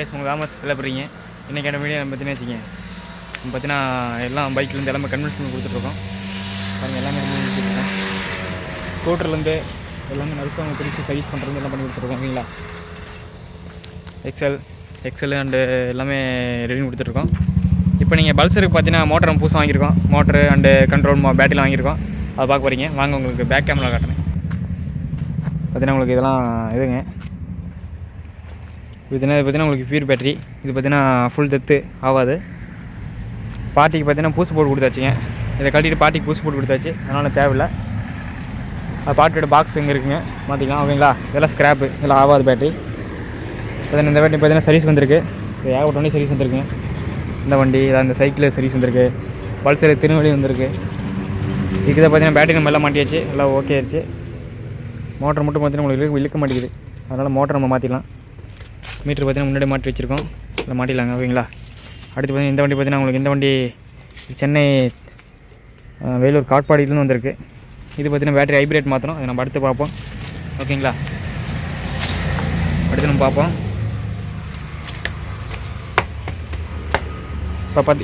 உங்களுக்கு தாமஸ் எல்லாம் போடுறீங்க. இன்றைக்கான வீடியோ நம்ம பார்த்தீங்கன்னா வச்சுங்க, நம்ம பார்த்தீங்கன்னா எல்லாம் பைக்லேருந்து எல்லாமே கன்வென்ஸ் பண்ணி கொடுத்துட்ருக்கோம். பாருங்கள் எல்லாமே கொடுத்துருக்கோம். ஸ்கூட்டர்லேருந்து எல்லாமே நரிசவங்க பிரித்து சர்வீஸ் பண்ணுறது எல்லாம் பண்ணி கொடுத்துருக்கோம். ஓகேங்களா, எக்ஸல் அண்டு எல்லாமே ரெடி கொடுத்துட்ருக்கோம். இப்போ நீங்கள் பல்சருக்கு பார்த்தீங்கன்னா மோட்டர் நம்ம புதுசாக வாங்கியிருக்கோம். மோட்ரு அண்டு கண்ட்ரோல் பேட்டரிலாம் வாங்கியிருக்கோம். அதை பார்க்க போகிறீங்க. வாங்க உங்களுக்கு பேக் கேமரா காட்டுறேன். பார்த்தீங்கன்னா உங்களுக்கு இதெல்லாம் இதுங்க, இது பார்த்தீங்கன்னா உங்களுக்கு பியூர் பேட்டரி. இது பார்த்தீங்கன்னா ஃபுல் டெத்து ஆகாது. பார்ட்டிக்கு பார்த்தீங்கன்னா பூசு போட்டு கொடுத்தாச்சுங்க. இதை கட்டிட்டு பார்ட்டிக்கு பூசு போட்டு கொடுத்தாச்சு, அதனால் தேவையில்லை. அது பார்ட்டியோட பாக்ஸ் எங்கே இருக்குங்க மாற்றிக்கலாம். ஓகேங்களா, இதெல்லாம் ஸ்க்ராப்பு, இதெல்லாம் ஆகாது பேட்டரி. பார்த்தீங்கன்னா இந்த பேட்டரி பார்த்தீங்கன்னா சர்வீஸ் வந்திருக்கு. இது ஏகப்பட்ட வண்டி சர்வீஸ் வந்திருக்குங்க. இந்த வண்டி இந்த சைக்கிள் சர்வீஸ் வந்திருக்கு. பல்சர் திருநெல்வேலி வந்திருக்கு. இதுக்கு தான் பார்த்தீங்கன்னா பேட்டரி நம்ம எல்லாம் மாட்டியாச்சு, எல்லாம் ஓகே ஆயிடுச்சு. மோட்டர் மட்டும் பார்த்தீங்கன்னா உங்களுக்கு இழுக்க மாட்டேங்குது, அதனால் மோட்டர் நம்ம மாற்றிடலாம். மீட்ரு பார்த்தீங்கன்னா முன்னாடி மாட்டி வச்சுருக்கோம், இல்லை மாட்டிடலாங்க. ஓகேங்களா, அடுத்து பார்த்தீங்கன்னா இந்த வண்டி பார்த்தீங்கன்னா உங்களுக்கு இந்த வண்டி சென்னை வேலூர் காட்பாடியிலேருந்து வந்திருக்கு. இது பார்த்தீங்கன்னா பேட்டரி ஹைப்ரேட் மாற்றணும், அதை நம்ம அடுத்து பார்ப்போம். ஓகேங்களா, அடுத்து நம்ம பார்ப்போம்.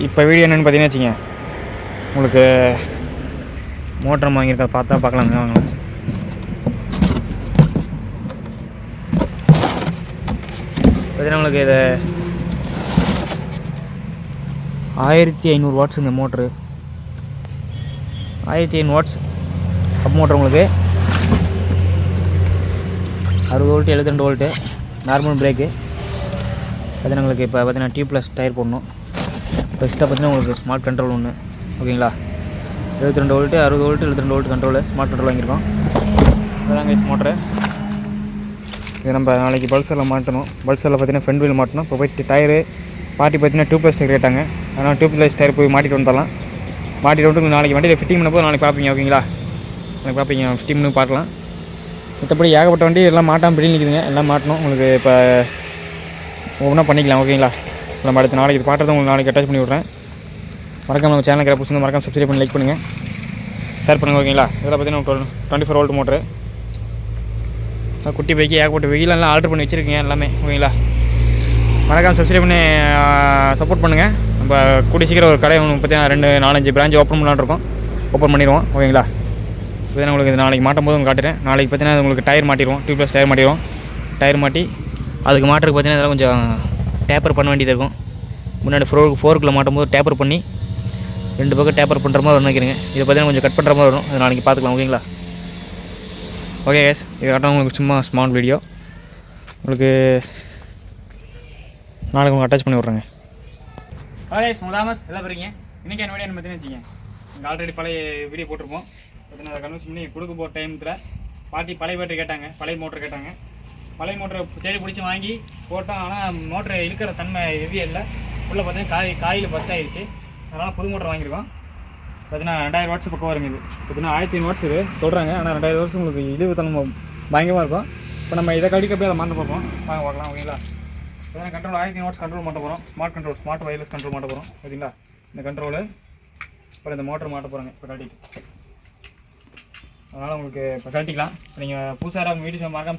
இப்போ வீடியோ என்னென்னு பார்த்தீங்கன்னா வச்சுங்க, உங்களுக்கு மோட்டர் நம்ம வாங்கியிருக்கா பார்த்தா பார்க்கலாங்க. வாங்கலாம். பார்த்தீங்கன்னா உங்களுக்கு இது 1500 வாட்ஸ் இந்த மோட்ரு. 1500 what's up motor. உங்களுக்கு 60 வோல்ட்டு 72 வோல்ட்டு நார்மல் பிரேக்கு. பார்த்தீங்கன்னா உங்களுக்கு இப்போ பார்த்தீங்கன்னா டியூப்லெஸ் டயர் போடணும். ஃபஸ்ட்டாக பார்த்தீங்கன்னா உங்களுக்கு ஸ்மார்ட் கண்ட்ரோல் ஒன்று. ஓகேங்களா, 72 volt 60 volt 72 volt control, smart control வாங்கியிருக்கோம். அதுதான் கைஸ் மோட்ரு. இது நம்ம நாளைக்கு பல்சரில் மாட்டணும். பல்சரில் பார்த்தீங்கன்னா ஃப்ரண்ட் வீல் மாட்டணும். இப்போ போய்ட்டு டயரு பார்ட்டி பார்த்தீங்கன்னா டியூப்லெஸ் டயர் கேட்டாங்க, அதனால் டியூப்லெஸ் டயர் போய் மாட்டிட்டு வந்துடலாம். மாட்டிட்டு வந்து நாளைக்கு வண்டியில் ஃபிட்டிங் பண்ணப்போ நாளைக்கு பார்ப்பீங்க. ஓகேங்களா, நாளைக்கு பார்ப்பீங்க, ஃபிட்டிங் பண்ணி பார்க்கலாம். மற்றபடி ஏகப்பட்ட வண்டி எல்லாம் மாட்டாமல் பிடி நிற்குதுங்க, எல்லாம் மாட்டணும். உங்களுக்கு இப்போ ஒவ்வொன்றா பண்ணிக்கலாம். ஓகேங்களா, நம்ம அடுத்த நாளைக்கு இது பாட்டுறதை உங்களுக்கு நாளைக்கு அட்டாச் பண்ணி விட்றேன். மறக்காம நம்ம சேனலுக்கு யாராவது புதுசு மறக்காம சப்ஸ்கிரைப் பண்ணி லைக் பண்ணுங்கள், ஷேர் பண்ணுங்கள். ஓகேங்களா, இதில் பார்த்தீங்கன்னா 24 வோல்ட் மோட்ரு. குட்டி பைக்கு ஏகப்பட்ட வெயிலெல்லாம் ஆர்டர் பண்ணி வச்சுருக்கீங்க எல்லாமே. ஓகேங்களா, மறக்காம சப்ஸ்கிரைப் பண்ணி சப்போர்ட் பண்ணுங்கள். நம்ம கூடி சீக்கிரம் ஒரு கடை ஒன்று பார்த்தீங்கன்னா 2-4-5 பிரான்ச் ஓப்பன் பண்ணலான்னு இருக்கோம். ஓப்பன் பண்ணிடுவோம். ஓகேங்களா, பார்த்தீங்கன்னா உங்களுக்கு இது நாளைக்கு மாட்டும் போது உங்களுக்கு காட்டுறேன். நாளைக்கு பார்த்தீங்கன்னா உங்களுக்கு டயர் மாட்டிடுவோம், டியூப்லெஸ் டயர் மாட்டிடுவோம். டயர் மாட்டி அதுக்கு மாட்டுறதுக்கு பார்த்தீங்கன்னா இதெல்லாம் கொஞ்சம் டேப்பர் பண்ண வேண்டியது இருக்கும். முன்னாடி ஃபோர்க்கில் மாட்டும் போது டேப்பர் பண்ணி 2 பக்கம் டேப்பர் பண்ணுற மாதிரி நினைக்கிறேங்க. இதை பார்த்தீங்கன்னா கொஞ்சம் கட் பண்ணுற மாதிரி வரும், அது நாளைக்கு பார்த்துக்கலாம். ஓகேங்களா, ஓகே கேஸ், இது கரெக்டாக உங்களுக்கு சும்மா ஸ்மால் வீடியோ உங்களுக்கு நாளைக்கு உங்களுக்கு அட்டாச் பண்ணி விட்றேங்க. ஓகே கேஸ், உங்களுக்கு தாமஸ் எல்லாம் போகிறீங்க. இன்றைக்கி என்ன வீடியோ பார்த்தீங்கன்னா வச்சுங்க, இங்கே ஆல்ரெடி பழைய வீடியோ போட்டிருப்போம். பார்த்தீங்கன்னா அதை கன்வென்ஸ் பண்ணி கொடுக்க போகிற டைமத்தில் பார்ட்டி பழைய பேட்டரி கேட்டாங்க, பழைய மோட்டர் கேட்டாங்க. பழைய மோட்டரை தேடி பிடிச்சி வாங்கி போட்டோம். ஆனால் மோட்டரை இழுக்கிற தன்மை ஹெவியாக இல்லை. உள்ளே பார்த்தீங்கன்னா காயில் ஃபஸ்ட் ஆகிடுச்சு, அதனால் புது மோட்டர் வாங்கியிருக்கோம். பார்த்தீங்கன்னா 2000 வாட்ஸ் பக்கம் வருங்க. இது பார்த்தீங்கன்னா 1500 வாட்ஸ் இது சொல்கிறாங்க, ஆனால் 2000 வாட்ஸ் உங்களுக்கு இழிவு தன்மை பயங்கரமாக இருக்கும். இப்போ நம்ம இதை கடிக்க அப்படியே அதை மாட்ட பார்ப்போம், வாங்க பார்க்கலாம். ஓகேங்களா, பார்த்தீங்கன்னா கண்ட்ரோல் 1500 வாட்ஸ் கண்ட்ரோல் மாட்ட போகிறோம். Smart control, smart wireless control மாட்ட போகிறோம். ஓகேங்களா, இந்த கண்ட்ரோலு அப்புறம் இந்த மோட்டர் மாட்ட போகிறாங்க இப்போ கட்டிட்டு. அதனால் உங்களுக்கு இப்போ கட்டிக்கலாம். நீங்கள் புதுசாக உங்கள் வீட்டு மறக்காம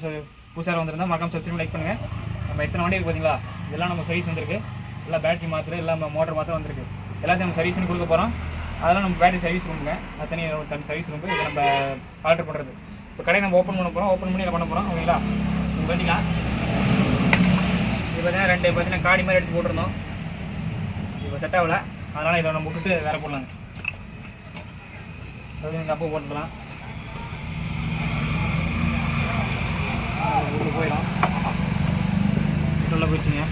புதுசாக வந்திருந்தால் மறக்காம சப்ஸ்கிரைப் லைக் பண்ணுங்கள். நம்ம எத்தனை வண்டி இருக்குது பார்த்தீங்களா, இதெல்லாம் நம்ம சர்வீஸ் வந்திருக்கு. எல்லாம் பேட்டரி மாத்திரம் எல்லாம் மோட்டர் மாத்திரம் வந்திருக்கு. எல்லாத்தையும் நம்ம சர்வீஸ் பண்ணி கொடுக்க போகிறோம். அதெல்லாம் நம்ம பேட்டரி சர்வீஸ் ரூமுங்க, தனி சர்வீஸ் ரூம். இதை நம்ம ஆர்டர் பண்ணுறது. இப்போ கடையை நம்ம ஓப்பன் பண்ண போகிறோம், ஓப்பன் பண்ணி பண்ண போகிறோம். ஓகேங்களா, நீங்கள் கட்டிக்கலாம். இது பார்த்தீங்கன்னா காடி மாதிரி எடுத்து போட்டிருந்தோம், இப்போ செட் ஆகலை. அதனால் இதை நம்ம விட்டுட்டு வேறு போடலாங்க. நீங்கள் அப்போ போட்டுக்கலாம், போயிடும். கரெக்டாக போயிடுச்சுங்க.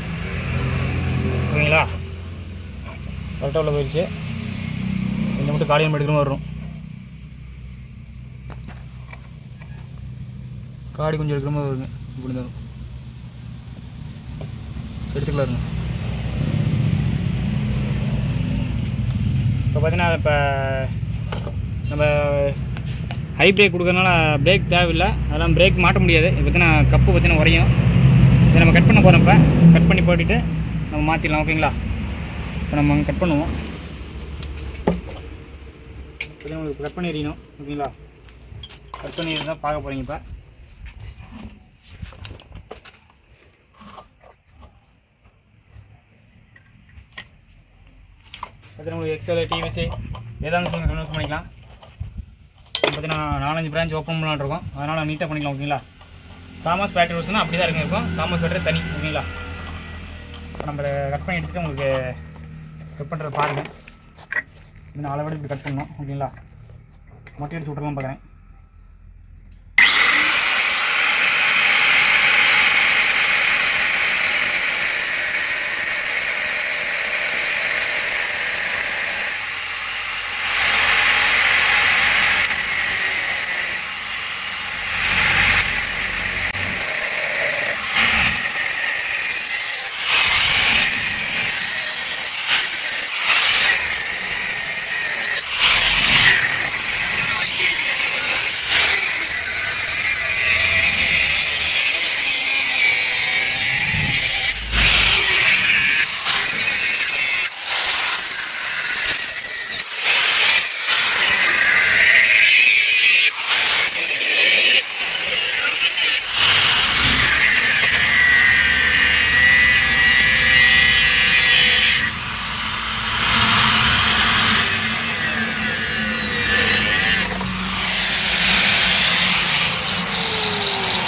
ஓகேங்களா, கரெக்டாக போயிடுச்சு. கொஞ்சம் மட்டும் காலியம் எடுக்கிற மாதிரி வரும். காடி கொஞ்சம் எடுக்கிற மாதிரி வருங்க. இப்படி தான் எடுத்துக்கலாருங்க. இப்போ பார்த்தீங்கன்னா இப்போ நம்ம ஹை பிரேக் கொடுக்கறதுனால பிரேக் தேவையில்லை, அதெல்லாம் பிரேக் மாட்ட முடியாது. இப்போ பார்த்தீங்கன்னா கப்பு பார்த்தீங்கன்னா உரையும். இதை நம்ம கட் பண்ண போகிறோம். இப்போ கட் பண்ணி போட்டுட்டு நம்ம மாற்றிடலாம். ஓகேங்களா, இப்போ நம்ம கட் பண்ணுவோம். இப்போ உங்களுக்கு கட் பண்ணி எறியணும். ஓகேங்களா, கட் பண்ணி தான் பார்க்க போகிறீங்க. இப்போ பார்த்தீங்கன்னா உங்களுக்கு எக்ஸல் டிவிசி ஏதாவது கன்வெர்ட் பண்ணிக்கலாம். பார்த்தீங்கன்னா 4-5 பிரான்ச் ஓப்பன் பண்ணலான்னு இருக்கோம், அதனால் நீட்டாக பண்ணிக்கலாம். ஓகேங்களா? தாமஸ் பேட்டரி ரோஸ்னால் அப்படி தான் இருக்கும். தாமஸ் பேட்டரி தனி. ஓகேங்களா? இப்போ நம்ம கட் பண்ணி எடுத்துகிட்டு உங்களுக்கு கட் பண்ணுறது பாருங்கள். இன்னும் அளவோடு இப்படி கட் பண்ணணும். ஓகேங்களா? மொட்டை அடிச்சு விட்றலாம் பார்க்குறேன்.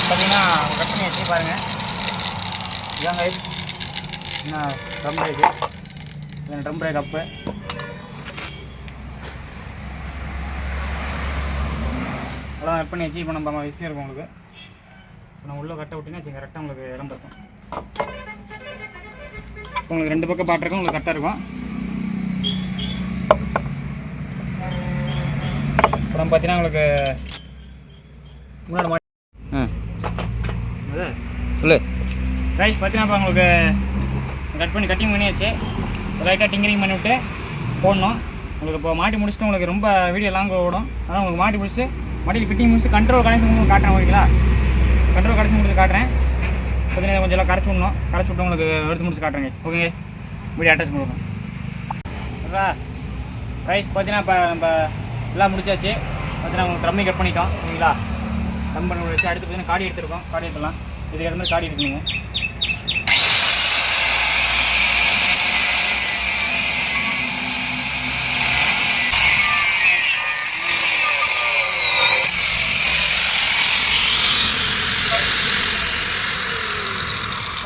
பார்த்தீங்கன்னா கட் பண்ணி வச்சு பாருங்கள். இதாங்க என்ன ட்ரம் பிரேக்கு, ட்ரம் பிரேக் அப்பு. அதெல்லாம் கட் பண்ணி வச்சு இப்போ நம்ம விஷயம் இருக்கும் உங்களுக்கு. இப்போ நான் உள்ளே கட்ட விட்டிங்கன்னா வச்சு கரெக்டாக உங்களுக்கு இடம் பற்றும். இப்போ உங்களுக்கு 2 பக்கம் பாட்டுருக்கும், உங்களுக்கு கரெக்டாக இருக்கும். அப்புறம் பார்த்தீங்கன்னா உங்களுக்கு முன்னாடி சொல்லு ரைஸ் பார்த்தீங்கன்னா இப்போ உங்களுக்கு கட் பண்ணி கட்டிங் பண்ணியாச்சு. லைட்டாக டிங்கரிங் பண்ணிவிட்டு போடணும். உங்களுக்கு இப்போ மாட்டி முடிச்சுட்டு உங்களுக்கு ரொம்ப வீடியோ லாங்காக ஓடும். அதனால் உங்களுக்கு மாட்டி முடிச்சுட்டு மாட்டியில் ஃபிட்டிங் முடிச்சுட்டு கண்ட்ரோல் கனெக்ஷன் உங்களுக்கு காட்டுறேன். ஓகேங்களா? கண்ட்ரோல் கனெக்ஷன் முடிச்சு காட்டுறேன். பார்த்தீங்கன்னா கொஞ்சம் எல்லாம் கரைச்சி விடணும். கரைச்சி விட்டு உங்களுக்கு எடுத்து முடிச்சு காட்டுறேன் guys. Okay guys, video attach பண்ணுவோம். ஓகேங்களா? ரைஸ் பார்த்தீங்கன்னா இப்போ நம்ம எல்லாம் முடிச்சாச்சு. பார்த்தீங்கன்னா உங்களுக்கு ட்ரம்மி கட் பண்ணிட்டோம். ஓகேங்களா? ட்ரம் பண்ணி வச்சு அடுத்து பார்த்தீங்கன்னா காடி எடுத்துருக்கோம். காடி எடுத்துடலாம். இதுக்கு இடத்துல காடி இருக்குங்க.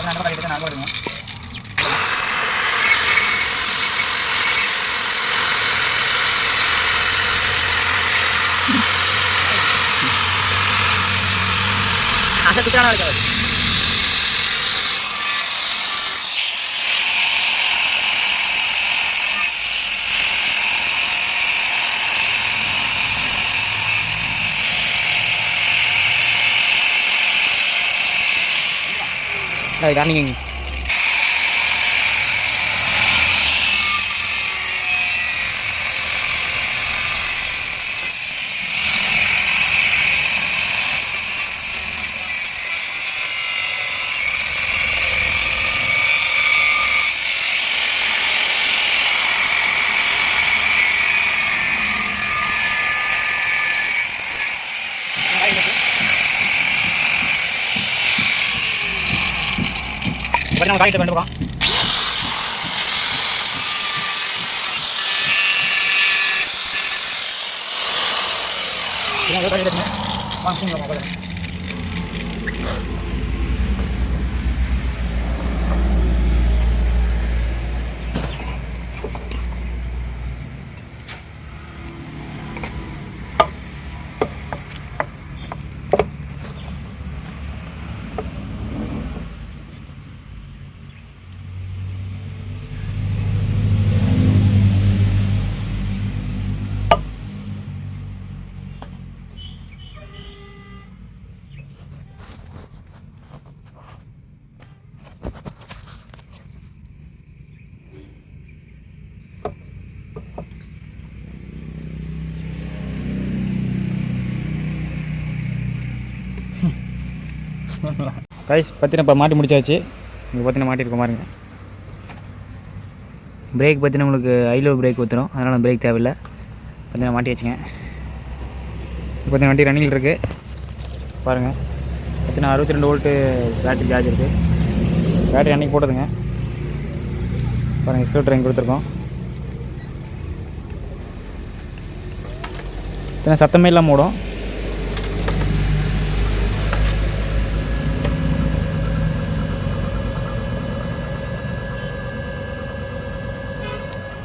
நடப்பா காடி எடுத்து நடப்பா எடுங்க. ada di kanal guys. Đây running. Bagaimana kali itu bang? Ini kali itu langsung nggak mau. Guys பார்த்தீங்கன்னா இப்போ மாட்டி முடிச்சாச்சு. இங்கே பார்த்தீங்கன்னா மாட்டிருக்கோம் பாருங்க. பிரேக் பார்த்தீங்கன்னா உங்களுக்கு ஐலோ பிரேக் ஊற்றுறோம், அதனால் பிரேக் தேவையில்லை. பார்த்தீங்கன்னா மாட்டி வச்சுங்க. இப்போ பார்த்தீங்கன்னா வண்டி ரன்னிங்கில் இருக்குது பாருங்கள். பார்த்தீங்கன்னா 62 வோல்ட்டு பேட்டரி சார்ஜ் இருக்குது. பேட்டரி அன்றைக்கி போட்டதுங்க பாருங்கள். எக்ஸ்ட்ரா ட்ரெயின் கொடுத்துருக்கோம். சத்தமே இல்லாமல் ஓடும்.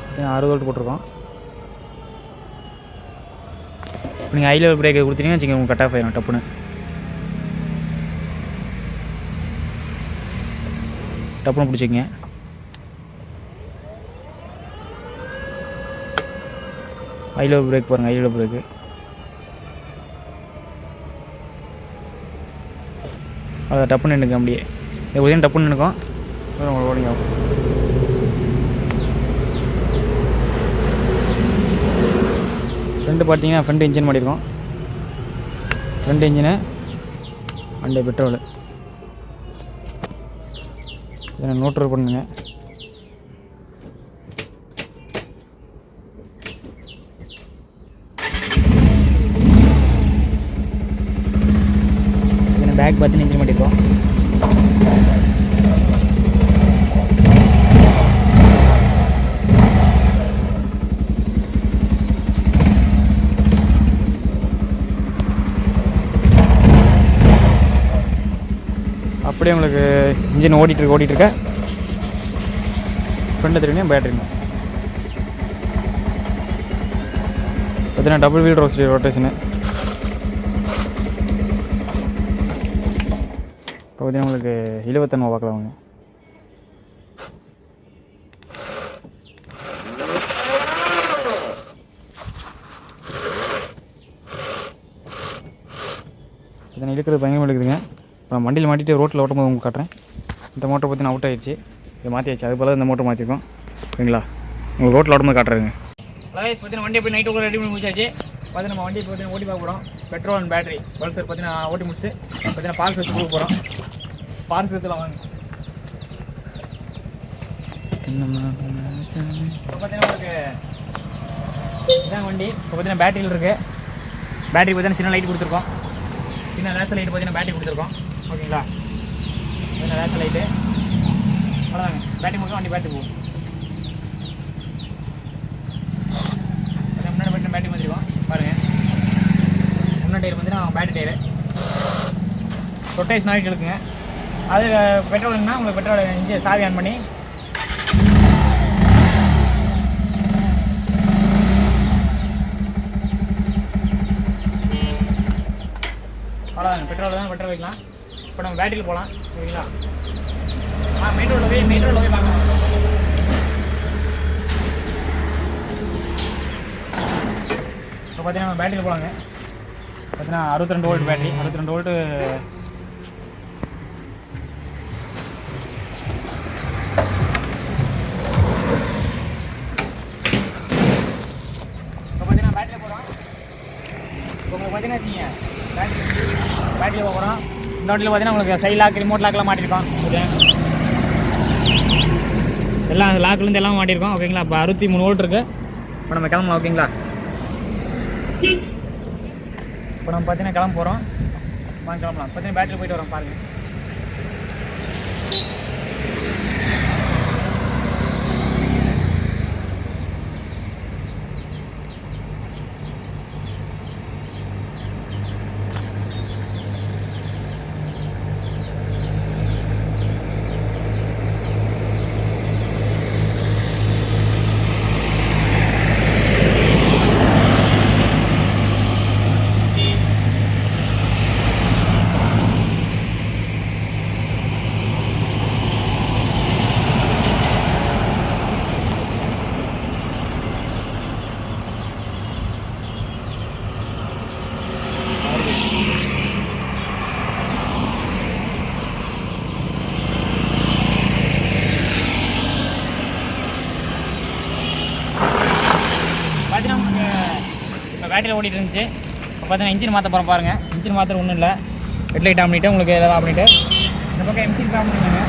பார்த்தீங்கன்னா 6 வோல்ட் போட்டிருக்கோம். இப்போ நீங்கள் ஹை லெவல் பிரேக்கை கொடுத்தீங்கன்னா வச்சுக்கோங்க, உங்களுக்கு கட் ஆஃப் ஆயிடும் டப்புன்னு. டப்புன்னு பிடிச்சிக்கங்க. ஹை லெவல் பிரேக் பாருங்கள், ஹை லெவல் பிரேக்கு அதை டப்புன்னு நின்றுக்கும். அப்படியே இது பார்த்தீங்கன்னா டப்புன்னு நின்றுக்கும். உங்களுக்கு ஓடிங்க ஆகும். ஃப்ரெண்டு பார்த்தீங்கன்னா ஃப்ரண்ட் இன்ஜின் மாட்டியிருக்கோம். ஃப்ரண்ட் இன்ஜினு அண்டு பெட்ரோலு இதை நோட்ரு பண்ணுங்க. பேக் பார்த்தீங்கன்னா இன்ஜின் மாட்டியிருக்கோம். அப்படியே உங்களுக்கு இன்ஜின் ஓடிட்டுருக்க ஃப்ரண்ட் திரும்பியும் பேட்டரிங்க. பார்த்தீங்கன்னா டபுள் வீல் ரொட்டேஷனு. இப்போ பார்த்தீங்கன்னா உங்களுக்கு 71 பார்க்கலாம். அவங்க இதனை இழுக்கிறது பயங்கரமாக இழுக்குதுங்க. இப்போ நான் வண்டியில் மாட்டிட்டு ரோட்டில் ஓட்டும் போது உங்களுக்கு காட்டுறேன். இந்த மோட்டர் பார்த்தீங்கன்னா அவுட் ஆகிடுச்சு, இது மாற்றியாச்சு. அது போல் இந்த மோட்டர் மாற்றிருக்கோம். ஓகேங்களா, உங்களுக்கு ரோட்டில் ஓட்டும் போது காட்டுறேங்க. ப்ளஸ் பார்த்தீங்கன்னா வண்டி போய் நைட்டு ரெடி பண்ணி முடிச்சாச்சு. பார்த்து நம்ம வண்டி பார்த்தீங்கன்னா ஓட்டி பார்க்க போகிறோம். பெட்ரோல் அண்ட் பேட்டரி பல்சர் பார்த்தீங்கன்னா ஓட்டி முடிச்சுட்டு பார்த்தீங்கன்னா பார்சல் வச்சு கொடுக்க போகிறோம். பார்சல் எடுத்துலாம் வாங்க. இப்போ பார்த்தீங்கன்னா உங்களுக்கு இதான் வண்டி. இப்போ பார்த்தீங்கன்னா பேட்டரியில் இருக்குது. பேட்டரி பார்த்தீங்கன்னா சின்ன லைட் கொடுத்துருக்கோம். சின்ன லேசர் லைட்டு பார்த்தீங்கன்னா பேட்டரி கொடுத்துருக்கோம். ஓகேங்களா, சின்ன லேசர் லைட்டு அவ்வளோதாங்க. பேட்டரி மட்டும் வண்டி பேட்டரி போகும். முன்னாடி பார்த்தீங்கன்னா பேட்டரி வந்துருக்கோம் பாருங்கள். முன்னாடி டயர் பார்த்தீங்கன்னா பேட்டரி டயரு ரொட்டேஷன் ஆகிட்டு இருக்குங்க. அது பெட்ரோல்னா உங்களுக்கு பெட்ரோல் இன்ஜின் சாவி ஆன் பண்ணி அவ்வளோதாங்க. பெட்ரோல் தான் பெட்ரோல் வைக்கலாம். இப்போ நம்ம பேட்டரியில் போகலாம். ஓகேங்களா, மெயின் ரோடில் போய் பார்க்கலாம். இப்போ பார்த்தீங்கன்னா நம்ம பேட்டரியில் போகலாங்க. பார்த்தீங்கன்னா 62 வோல்ட் பேட்டரி. 62 வோல்ட்டு இப்போ பார்த்தீங்கன்னா பேட்டரியில் போகிறோம். இப்போ உங்களுக்கு பார்த்தீங்கன்னா வச்சுங்க பேட்டரியில் போகிறோம். இந்த வண்டியில் பார்த்தீங்கன்னா உங்களுக்கு சைட் லாக், ரிமோட் லாக்கெலாம் மாட்டியிருக்கோம். ஓகே, எல்லாம் லாக்லேருந்து எல்லாம் மாட்டியிருக்கோம். ஓகேங்களா, இப்போ 63 வோல்ட் இருக்குது. இப்போ நம்ம கிளம்பலாம். ஓகேங்களா, இப்போ நம்ம பார்த்தீங்கன்னா கிளம்ப போகிறோம். வாங்க கிளம்பலாம். பார்த்தீங்கன்னா பேட்டரியில் போயிட்டு வரோம் பாருங்கள். பேட்டரியில் ஓடிட்டு இருந்துச்சு. இப்போ பார்த்தீங்கன்னா இன்ஜின் மாற்ற போகிறோம் பாருங்கள். இன்ஜின் மாத்திரம் ஒன்றும் இல்லை. ஹெட்லைட் ஆன் பண்ணிவிட்டு உங்களுக்கு எதாவது பண்ணிவிட்டு இந்த பக்கம் எம்சிபி ஆன் பண்ணிக்கோங்க.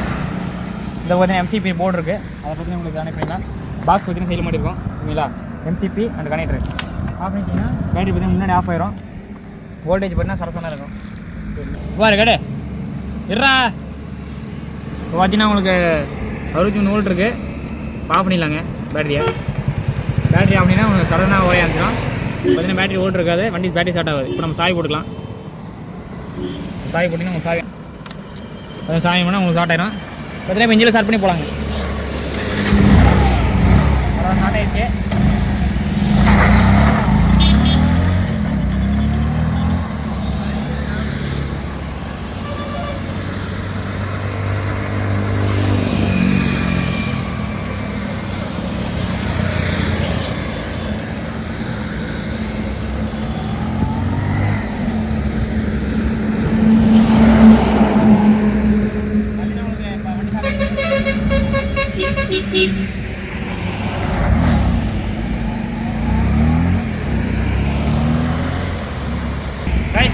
இந்த பார்த்தீங்கன்னா எம்சிபி போர்டு இருக்குது. அதை பற்றி உங்களுக்கு கனெக்ட் பண்ணிக்கலாம். பாக்ஸ் பார்த்தீங்கன்னா சைடில் மாட்டிருக்கோம். ஓகேங்களா, எம்சிபி அண்ட் கனெக்டர் ஆஃப் பண்ணிட்டீங்கன்னா பேட்டரி பார்த்தீங்கன்னா முன்னாடி ஆஃப் ஆயிரும். வோல்டேஜ் பார்த்தீங்கன்னா சரசமாக இருக்கும். பாரு கடை இருறா. இப்போ பார்த்தீங்கன்னா உங்களுக்கு 63 வோல்ட் இருக்குது. ஆஃப் பண்ணிடலாங்க பேட்டரியை. பேட்டரி ஆஃப் பண்ணிங்கன்னா உங்களுக்கு சடனாக ஓய ஆரம்பிச்சிடும். பார்த்தீங்கன்னா பேட்டரி ஓட்டு இருக்காது, வண்டி பேட்டரி ஸ்டார்ட் ஆகாது. இப்போ நம்ம சாவி போட்டுக்கலாம். சாவி போட்டிங்கன்னா உங்களுக்கு சாவி சாவி பண்ணால் உங்களுக்கு ஸ்டார்ட் ஆயிடும். பார்த்தீங்கன்னா இப்போ இன்ஜினில் ஸ்டார்ட் பண்ணி போகலாங்க. அவ்வளோ ஸ்டார்ட் ஆயிடுச்சு.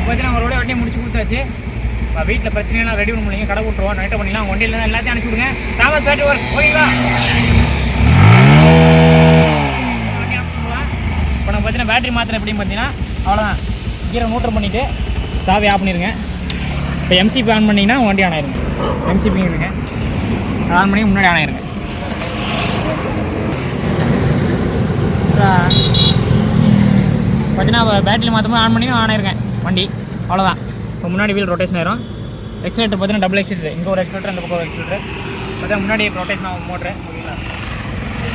பார்த்தீங்கன்னா அவங்களோட வண்டியை முடிச்சு கொடுத்தாச்சு. வீட்டில் பிரச்சனைலாம் ரெடி பண்ண முடியுங்க, கடை விட்டுருவோம், நைட்டை பண்ணிக்கலாம். அவங்க வண்டியில் எல்லாத்தையும் அனுப்பிச்சி விடுங்க. தாமஸ் பேட்டரி ஒர்க் ஓகேங்களா? வண்டி அனுப்பிச்சுலாம். இப்போ நம்ம பார்த்தீங்கன்னா பேட்டரி மாத்திரம் எப்படின்னு பார்த்தீங்கன்னா அவ்வளோதான். கீரை நியூட்ரல் பண்ணிவிட்டு சாவி ஆஃப் பண்ணிடுங்க. இப்போ எம்சிபி ஆன் பண்ணிங்கன்னா வண்டி ஆன் ஆயிருங்க. எம்சிபி இருங்க ஆன் பண்ணி முன்னாடி ஆன் ஆயிருங்க. பார்த்தீங்கன்னா பேட்டரி மாற்றமும் ஆன் பண்ணி ஆன் ஆயிருங்க வண்டி. அவ்வளோதான். இப்போ முன்னாடி வீல் ரொட்டேஷன் ஆயிரும். எக்ஸலேட்டர் பார்த்தீங்கன்னா டபுள் எக்ஸலேட்டர், இங்கே ஒரு எக்ஸலேட்டர் அந்த பக்கம் ஒரு எக்ஸலேட்டர். பார்த்தா முன்னாடி ரொட்டேஷன் ஆகும் மோட்ரு. ஓகேங்களா?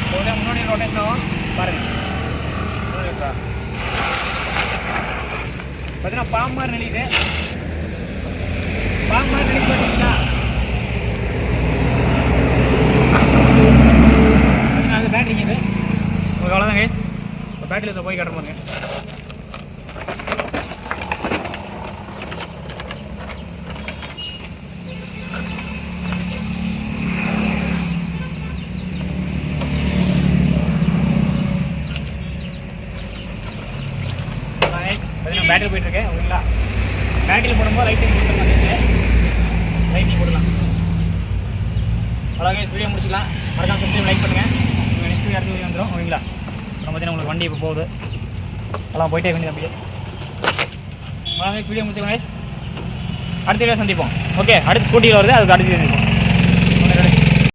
இப்போ முன்னாடி ரொட்டேஷன் ஆகும் பாருங்கள். பார்த்தீங்கன்னா பாம்பு மாதிரி நெளியுது. பாம்பு மாதிரி நெளிச்சு பார்த்தீங்களா? பார்த்தீங்கன்னா அது பேட்டரிங்க இது. உங்களுக்கு அவ்வளோதான் கைஸ். இப்போ பேட்டரியில் போய் கட்டுற பாருங்க. பேட்டரி போயிட்டுருக்கேன். ஓகேங்களா? பேட்டரியில் போடும்போது லைட்டிங் போட்டு மாட்டேங்குது. லைட்டிங் போடலாம். அவ்வளோங்க. வீடியோ முடிச்சிக்கலாம். மறக்காம சப்ஸ்கிரைப் லைக் பண்ணுங்கள். நீங்கள் நெக்ஸ்ட் இடத்துல வீடியோ வந்துடும். ஓகேங்களா? நம்ம பார்த்தீங்கன்னா உங்களுக்கு வண்டி இப்போ போகுது. அதெல்லாம் போயிட்டே வேண்டியது அப்படியே. அவ்வளோங்க. வீடியோ முடிச்சிக்கலாம் கைஸ். அடுத்த வீடியோ சந்திப்போம். ஓகே, அடுத்து ஸ்கூட்டியில் வருது, அதுக்கு அடுத்து சந்திப்போம்.